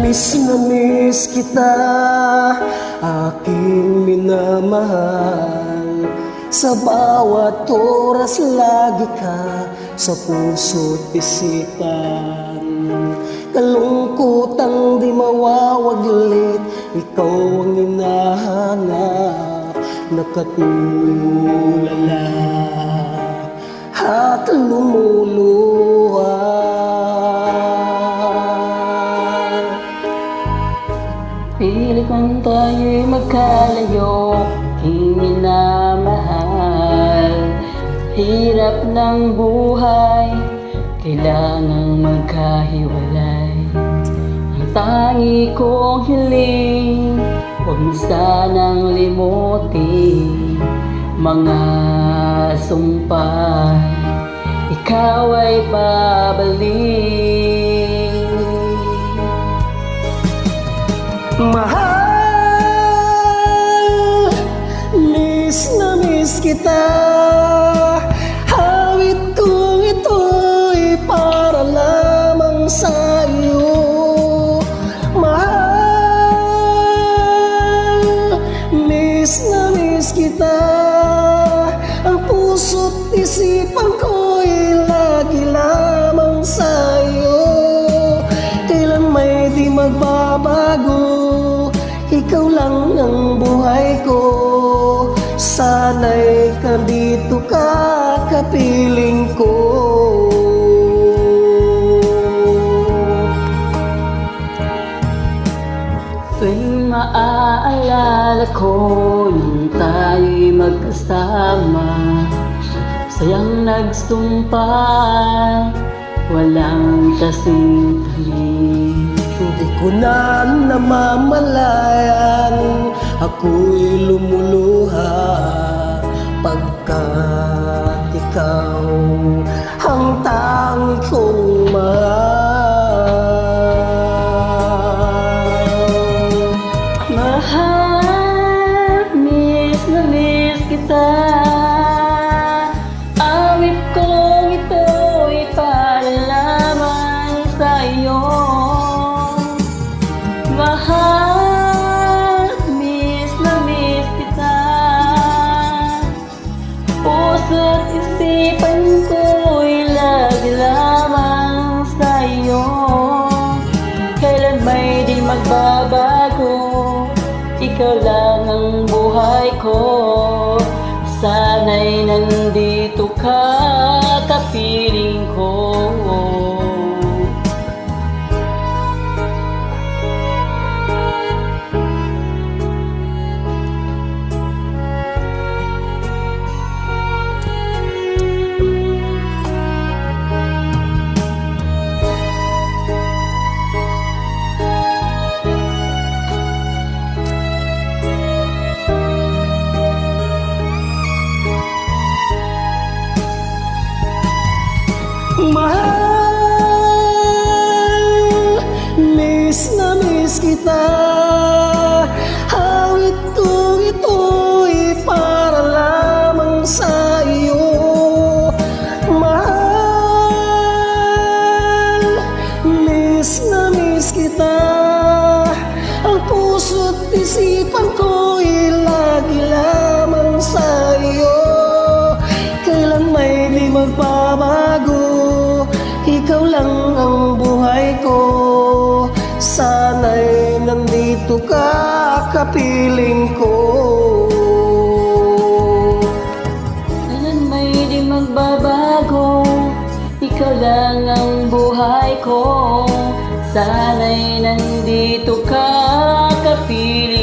na miss kita, aking minamahal. Sa bawat oras lagi ka sa puso't isipan. Kalungkutang di mawawaglit, ikaw ang hinahanap na katulala at lumuluha. Pilit man tayo'y magkalayo, aking minamahal. Hirap ng buhay, kailangang magkahiwalay. Ang tangi kong hiling, huwag mo sanang limutin mga sumpay, ikaw ay babalik. Mahal, miss na miss kita. Hawit kong ito'y para lamang sa iyo. Mahal, miss na miss kita. Ang puso't isipan ko'y lagi lamang sa iyo. Kailan may di magbabago, ikaw lang ang buhay ko. Sana'y dito ka, kapiling ko. Tuwing maaalala ko nung tayo'y magkasama, sayang nagsumpay, walang kasing talim. Hindi ko na namamalayan, ako'y lumuluha pagkat ikaw ang tangi kong mahal. Mahal, miss na miss kita. Awit kong ito'y para lamang sa iyo. Mahal, miss na miss kita. Puso't isipan ko'y lagi lamang sa iyo. Kailan may di magbabago, ikaw lang ang buhay ko. Sana'y nandito ka, kapiling ko. Mahal, miss na miss kita. Hawit kong ito'y para lamang sa iyo. Mahal, miss na miss kita. Ang puso't isipan ko'y lagi lamang sa iyo. Kailan may di magbabago, ikaw lang ang buhay ko. Sana'y nandito ka, kapiling ko. Kailan may di magbabago, ikaw lang ang buhay ko. Sana'y nandito ka, kapiling